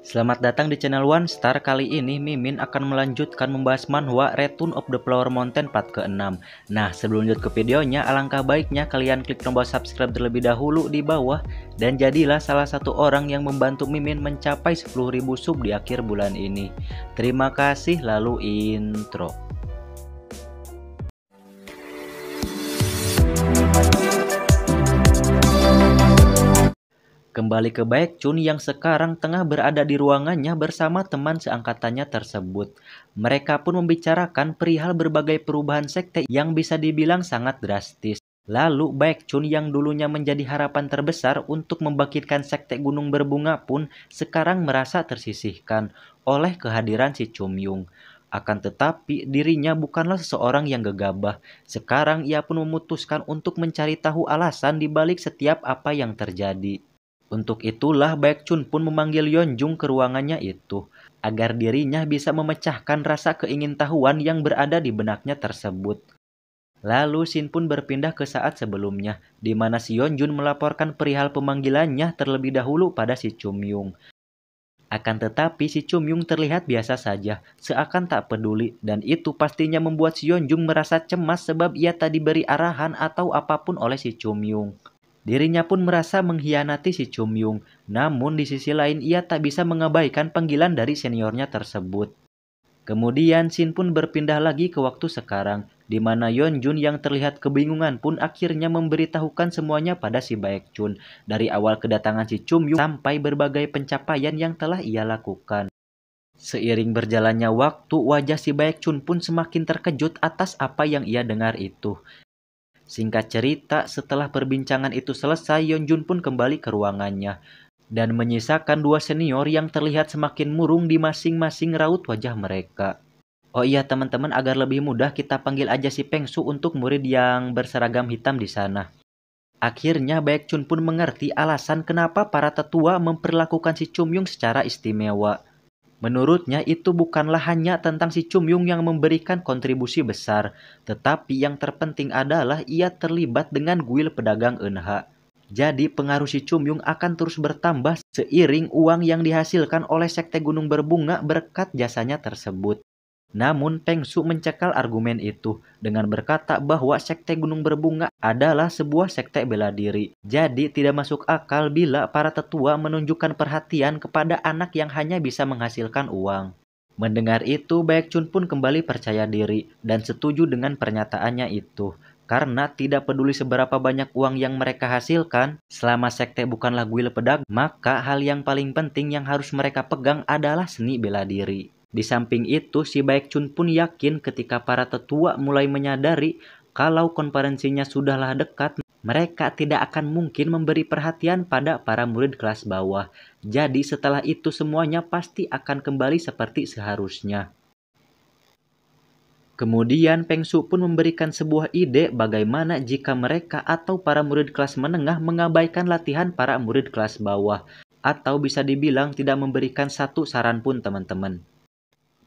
Selamat datang di channel One Star. Kali ini Mimin akan melanjutkan membahas manhwa Return of the Flower Mountain part ke-6. Nah, sebelum lanjut ke videonya, alangkah baiknya kalian klik tombol subscribe terlebih dahulu di bawah dan jadilah salah satu orang yang membantu Mimin mencapai 10.000 sub di akhir bulan ini. Terima kasih, lalu intro. Kembali ke Baekchun yang sekarang tengah berada di ruangannya bersama teman seangkatannya tersebut. Mereka pun membicarakan perihal berbagai perubahan sekte yang bisa dibilang sangat drastis. Lalu Baekchun yang dulunya menjadi harapan terbesar untuk membangkitkan sekte Gunung Berbunga pun sekarang merasa tersisihkan oleh kehadiran si Chumyung. Akan tetapi dirinya bukanlah seseorang yang gegabah. Sekarang ia pun memutuskan untuk mencari tahu alasan dibalik setiap apa yang terjadi. Untuk itulah Baekchun pun memanggil Yeonjung ke ruangannya itu, agar dirinya bisa memecahkan rasa keingintahuan yang berada di benaknya tersebut. Lalu Shin pun berpindah ke saat sebelumnya, di mana si Yeonjun melaporkan perihal pemanggilannya terlebih dahulu pada si Chumyung. Akan tetapi si Chumyung terlihat biasa saja, seakan tak peduli, dan itu pastinya membuat si Yeonjung merasa cemas sebab ia tak diberi arahan atau apapun oleh si Chumyung. Dirinya pun merasa mengkhianati si Chumyung, namun di sisi lain ia tak bisa mengabaikan panggilan dari seniornya tersebut. Kemudian Shin pun berpindah lagi ke waktu sekarang, di mana Yeonjun yang terlihat kebingungan pun akhirnya memberitahukan semuanya pada si Baekchun, dari awal kedatangan si Chumyung sampai berbagai pencapaian yang telah ia lakukan. Seiring berjalannya waktu, wajah si Baekchun pun semakin terkejut atas apa yang ia dengar itu. Singkat cerita, setelah perbincangan itu selesai, Yeonjun pun kembali ke ruangannya dan menyisakan dua senior yang terlihat semakin murung di masing-masing raut wajah mereka. Oh iya teman-teman, agar lebih mudah kita panggil aja si Pengsu untuk murid yang berseragam hitam di sana. Akhirnya Baekchun pun mengerti alasan kenapa para tetua memperlakukan si Chumyung secara istimewa. Menurutnya itu bukanlah hanya tentang si Chumyung yang memberikan kontribusi besar, tetapi yang terpenting adalah ia terlibat dengan guil pedagang Eunha. Jadi pengaruh si Chumyung akan terus bertambah seiring uang yang dihasilkan oleh sekte Gunung Berbunga berkat jasanya tersebut. Namun Pengsu mencekal argumen itu dengan berkata bahwa sekte Gunung Berbunga adalah sebuah sekte bela diri. Jadi tidak masuk akal bila para tetua menunjukkan perhatian kepada anak yang hanya bisa menghasilkan uang. Mendengar itu, Baekchun pun kembali percaya diri dan setuju dengan pernyataannya itu. Karena tidak peduli seberapa banyak uang yang mereka hasilkan, selama sekte bukanlah guil pedagang, maka hal yang paling penting yang harus mereka pegang adalah seni bela diri. Di samping itu, si Baekchun pun yakin ketika para tetua mulai menyadari kalau konferensinya sudahlah dekat, mereka tidak akan mungkin memberi perhatian pada para murid kelas bawah. Jadi setelah itu semuanya pasti akan kembali seperti seharusnya. Kemudian Pengsu pun memberikan sebuah ide bagaimana jika mereka atau para murid kelas menengah mengabaikan latihan para murid kelas bawah. Atau bisa dibilang tidak memberikan satu saran pun teman-teman.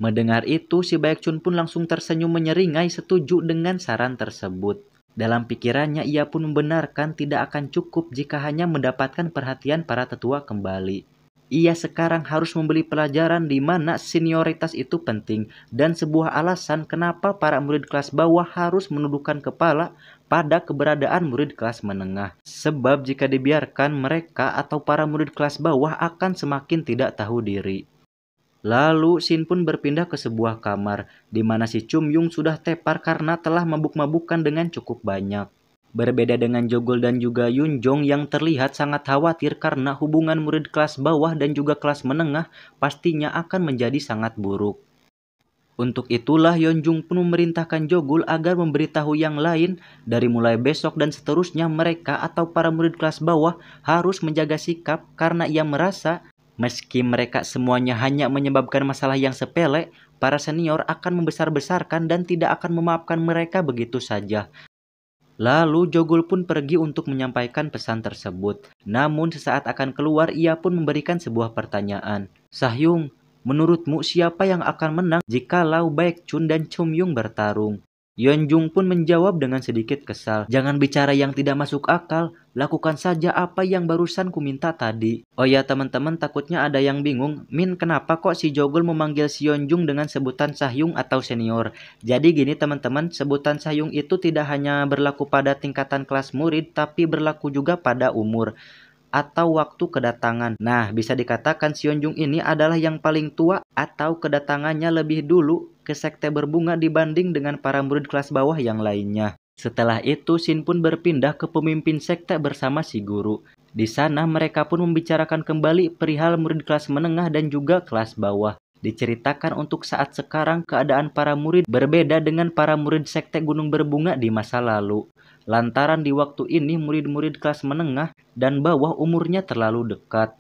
Mendengar itu, si Baekchun pun langsung tersenyum menyeringai setuju dengan saran tersebut. Dalam pikirannya, ia pun membenarkan tidak akan cukup jika hanya mendapatkan perhatian para tetua kembali. Ia sekarang harus membeli pelajaran di mana senioritas itu penting dan sebuah alasan kenapa para murid kelas bawah harus menundukkan kepala pada keberadaan murid kelas menengah. Sebab jika dibiarkan, mereka atau para murid kelas bawah akan semakin tidak tahu diri. Lalu Shin pun berpindah ke sebuah kamar, di mana si Chumyung sudah tepar karena telah mabuk-mabukan dengan cukup banyak. Berbeda dengan Jogol dan juga Yunjong yang terlihat sangat khawatir karena hubungan murid kelas bawah dan juga kelas menengah pastinya akan menjadi sangat buruk. Untuk itulah Yeonjung pun memerintahkan Jogul agar memberitahu yang lain dari mulai besok dan seterusnya mereka atau para murid kelas bawah harus menjaga sikap karena ia merasa meski mereka semuanya hanya menyebabkan masalah yang sepele, para senior akan membesar-besarkan dan tidak akan memaafkan mereka begitu saja. Lalu Jogul pun pergi untuk menyampaikan pesan tersebut. Namun sesaat akan keluar ia pun memberikan sebuah pertanyaan. Sahyung, menurutmu siapa yang akan menang jikalau Baekchun dan Chumyung bertarung? Yeonjung pun menjawab dengan sedikit kesal. Jangan bicara yang tidak masuk akal, lakukan saja apa yang barusan kuminta tadi. Oh ya teman-teman, takutnya ada yang bingung, Min kenapa kok si Jogul memanggil si Yeonjung dengan sebutan Sahyung atau senior? Jadi gini teman-teman, sebutan Sahyung itu tidak hanya berlaku pada tingkatan kelas murid, tapi berlaku juga pada umur atau waktu kedatangan. Nah, bisa dikatakan Yeonjung ini adalah yang paling tua atau kedatangannya lebih dulu ke sekte berbunga dibanding dengan para murid kelas bawah yang lainnya. Setelah itu, Shin pun berpindah ke pemimpin sekte bersama si guru. Di sana mereka pun membicarakan kembali perihal murid kelas menengah dan juga kelas bawah. Diceritakan untuk saat sekarang keadaan para murid berbeda dengan para murid sekte Gunung Berbunga di masa lalu. Lantaran di waktu ini murid-murid kelas menengah dan bawah umurnya terlalu dekat.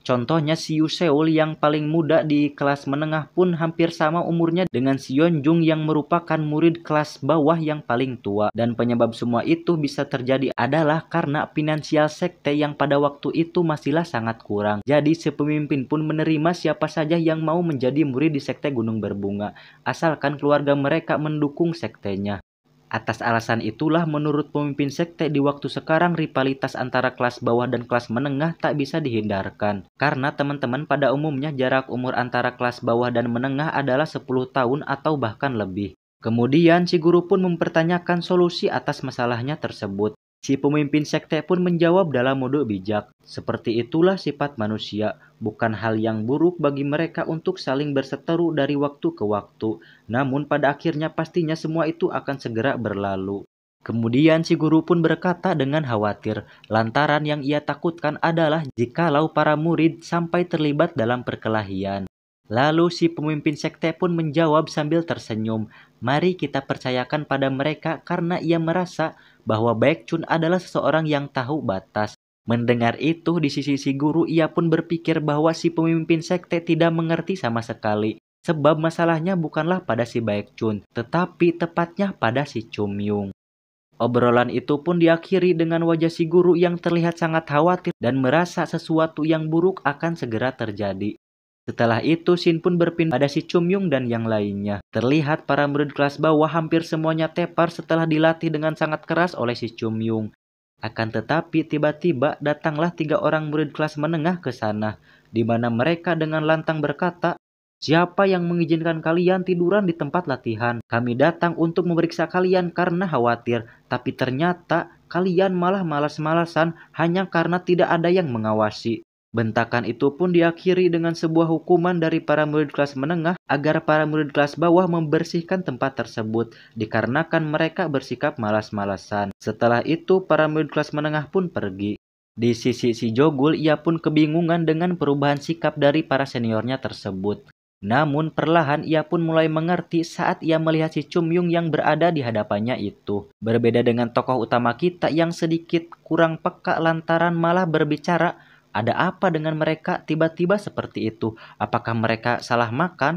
Contohnya si Yu Seul yang paling muda di kelas menengah pun hampir sama umurnya dengan si Yeonjung yang merupakan murid kelas bawah yang paling tua. Dan penyebab semua itu bisa terjadi adalah karena finansial sekte yang pada waktu itu masihlah sangat kurang. Jadi si pemimpin pun menerima siapa saja yang mau menjadi murid di sekte Gunung Berbunga, asalkan keluarga mereka mendukung sektenya. Atas alasan itulah menurut pemimpin sekte di waktu sekarang rivalitas antara kelas bawah dan kelas menengah tak bisa dihindarkan. Karena teman-teman pada umumnya jarak umur antara kelas bawah dan menengah adalah 10 tahun atau bahkan lebih. Kemudian si guru pun mempertanyakan solusi atas masalahnya tersebut. Si pemimpin sekte pun menjawab dalam mode bijak. Seperti itulah sifat manusia, bukan hal yang buruk bagi mereka untuk saling berseteru dari waktu ke waktu. Namun pada akhirnya pastinya semua itu akan segera berlalu. Kemudian si guru pun berkata dengan khawatir, lantaran yang ia takutkan adalah jikalau para murid sampai terlibat dalam perkelahian. Lalu si pemimpin sekte pun menjawab sambil tersenyum, mari kita percayakan pada mereka karena ia merasa bahwa Baekchun adalah seseorang yang tahu batas. Mendengar itu di sisi si guru ia pun berpikir bahwa si pemimpin sekte tidak mengerti sama sekali. Sebab masalahnya bukanlah pada si Baekchun, tetapi tepatnya pada si Chumyung. Obrolan itu pun diakhiri dengan wajah si guru yang terlihat sangat khawatir dan merasa sesuatu yang buruk akan segera terjadi. Setelah itu, Shin pun berpindah pada si Chumyung dan yang lainnya. Terlihat para murid kelas bawah hampir semuanya tepar setelah dilatih dengan sangat keras oleh si Chumyung. Akan tetapi tiba-tiba datanglah 3 orang murid kelas menengah ke sana, di mana mereka dengan lantang berkata, siapa yang mengizinkan kalian tiduran di tempat latihan? Kami datang untuk memeriksa kalian karena khawatir, tapi ternyata kalian malah malas-malasan hanya karena tidak ada yang mengawasi. Bentakan itu pun diakhiri dengan sebuah hukuman dari para murid kelas menengah agar para murid kelas bawah membersihkan tempat tersebut dikarenakan mereka bersikap malas-malasan. Setelah itu para murid kelas menengah pun pergi. Di sisi si Jogul ia pun kebingungan dengan perubahan sikap dari para seniornya tersebut. Namun perlahan ia pun mulai mengerti saat ia melihat si Chumyung yang berada di hadapannya itu. Berbeda dengan tokoh utama kita yang sedikit kurang peka lantaran malah berbicara, ada apa dengan mereka tiba-tiba seperti itu? Apakah mereka salah makan?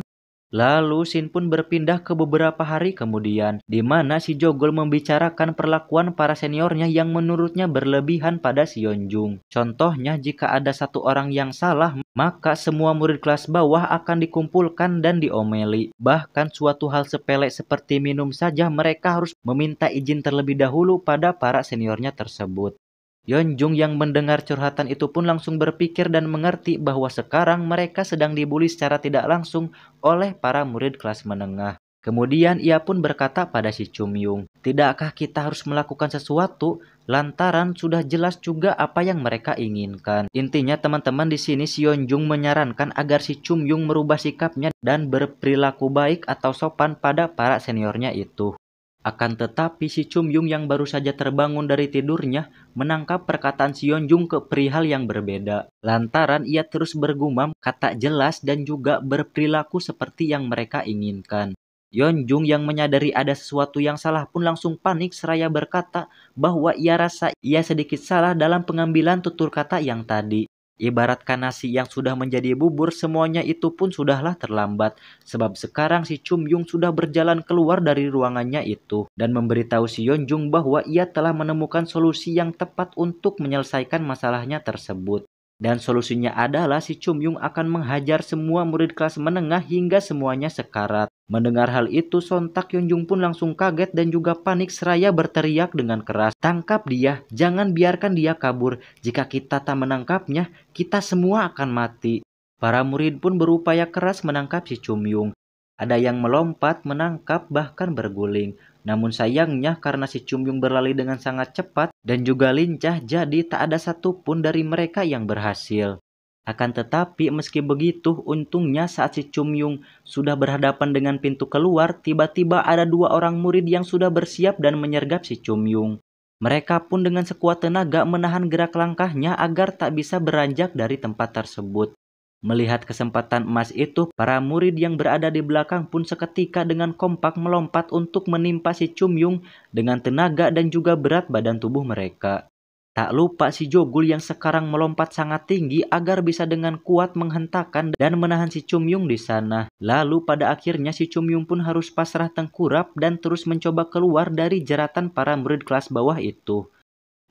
Lalu Shin pun berpindah ke beberapa hari kemudian, di mana si Jogul membicarakan perlakuan para seniornya yang menurutnya berlebihan pada si Yeonjung. Contohnya jika ada satu orang yang salah, maka semua murid kelas bawah akan dikumpulkan dan diomeli. Bahkan suatu hal sepele seperti minum saja mereka harus meminta izin terlebih dahulu pada para seniornya tersebut. Yeonjung yang mendengar curhatan itu pun langsung berpikir dan mengerti bahwa sekarang mereka sedang dibully secara tidak langsung oleh para murid kelas menengah. Kemudian ia pun berkata pada si Chumyung, tidakkah kita harus melakukan sesuatu lantaran sudah jelas juga apa yang mereka inginkan. Intinya teman-teman di sini si Yeonjung menyarankan agar si Chumyung merubah sikapnya dan berperilaku baik atau sopan pada para seniornya itu. Akan tetapi si Chumyung yang baru saja terbangun dari tidurnya menangkap perkataan si Yeonjung ke perihal yang berbeda. Lantaran ia terus bergumam kata jelas dan juga berperilaku seperti yang mereka inginkan. Yeonjung yang menyadari ada sesuatu yang salah pun langsung panik seraya berkata bahwa ia rasa ia sedikit salah dalam pengambilan tutur kata yang tadi. Ibaratkan nasi yang sudah menjadi bubur, semuanya itu pun sudahlah terlambat. Sebab sekarang si Chumyung sudah berjalan keluar dari ruangannya itu dan memberitahu si Yeonjung bahwa ia telah menemukan solusi yang tepat untuk menyelesaikan masalahnya tersebut. Dan solusinya adalah si Chumyung akan menghajar semua murid kelas menengah hingga semuanya sekarat. Mendengar hal itu, sontak Yeonjung pun langsung kaget dan juga panik seraya berteriak dengan keras, "Tangkap dia, jangan biarkan dia kabur. Jika kita tak menangkapnya, kita semua akan mati." Para murid pun berupaya keras menangkap si Chumyung. Ada yang melompat, menangkap, bahkan berguling. Namun sayangnya karena si Chumyung berlari dengan sangat cepat dan juga lincah, jadi tak ada satupun dari mereka yang berhasil. Akan tetapi meski begitu, untungnya saat si Chumyung sudah berhadapan dengan pintu keluar, tiba-tiba ada dua orang murid yang sudah bersiap dan menyergap si Chumyung. Mereka pun dengan sekuat tenaga menahan gerak langkahnya agar tak bisa beranjak dari tempat tersebut. Melihat kesempatan emas itu, para murid yang berada di belakang pun seketika dengan kompak melompat untuk menimpa si Chumyung dengan tenaga dan juga berat badan tubuh mereka. Tak lupa si Jogul yang sekarang melompat sangat tinggi agar bisa dengan kuat menghentakkan dan menahan si Chumyung di sana. Lalu pada akhirnya si Chumyung pun harus pasrah tengkurap dan terus mencoba keluar dari jeratan para murid kelas bawah itu.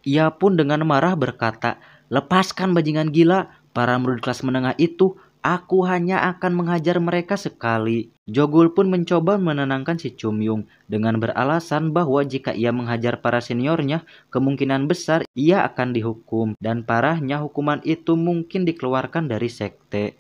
Ia pun dengan marah berkata, "Lepaskan bajingan gila, para murid kelas menengah itu, aku hanya akan menghajar mereka sekali." Jogul pun mencoba menenangkan si Chumyung dengan beralasan bahwa jika ia menghajar para seniornya, kemungkinan besar ia akan dihukum dan parahnya hukuman itu mungkin dikeluarkan dari sekte.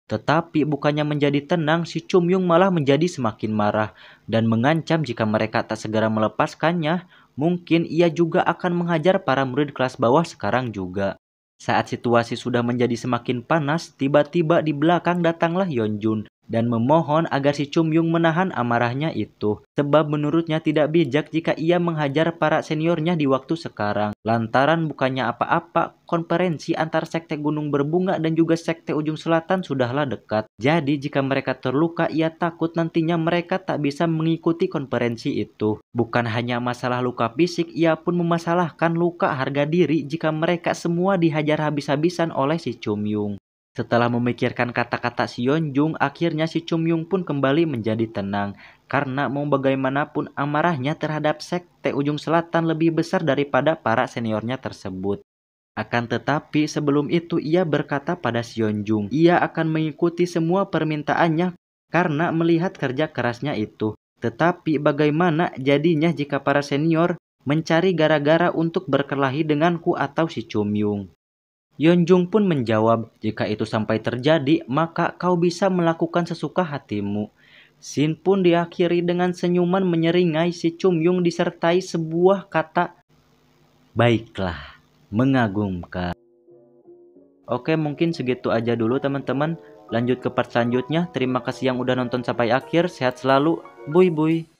Tetapi bukannya menjadi tenang, si Chumyung malah menjadi semakin marah dan mengancam jika mereka tak segera melepaskannya, mungkin ia juga akan menghajar para murid kelas bawah sekarang juga. Saat situasi sudah menjadi semakin panas, tiba-tiba di belakang datanglah Yeonjun dan memohon agar si Chumyung menahan amarahnya itu. Sebab menurutnya tidak bijak jika ia menghajar para seniornya di waktu sekarang. Lantaran bukannya apa-apa, konferensi antar sekte Gunung Berbunga dan juga sekte Ujung Selatan sudahlah dekat. Jadi jika mereka terluka, ia takut nantinya mereka tak bisa mengikuti konferensi itu. Bukan hanya masalah luka fisik, ia pun memasalahkan luka harga diri jika mereka semua dihajar habis-habisan oleh si Chumyung. Setelah memikirkan kata-kata si Yeonjung, akhirnya si Chumyung pun kembali menjadi tenang. Karena mau bagaimanapun amarahnya terhadap sekte Ujung Selatan lebih besar daripada para seniornya tersebut. Akan tetapi sebelum itu ia berkata pada si Yeonjung, ia akan mengikuti semua permintaannya karena melihat kerja kerasnya itu. Tetapi bagaimana jadinya jika para senior mencari gara-gara untuk berkelahi denganku atau si Chumyung? Yeonjung pun menjawab, jika itu sampai terjadi, maka kau bisa melakukan sesuka hatimu. Scene pun diakhiri dengan senyuman menyeringai si Chumyung disertai sebuah kata, "Baiklah, mengagumkan." Oke, mungkin segitu aja dulu teman-teman. Lanjut ke part selanjutnya. Terima kasih yang udah nonton sampai akhir. Sehat selalu. Bye-bye.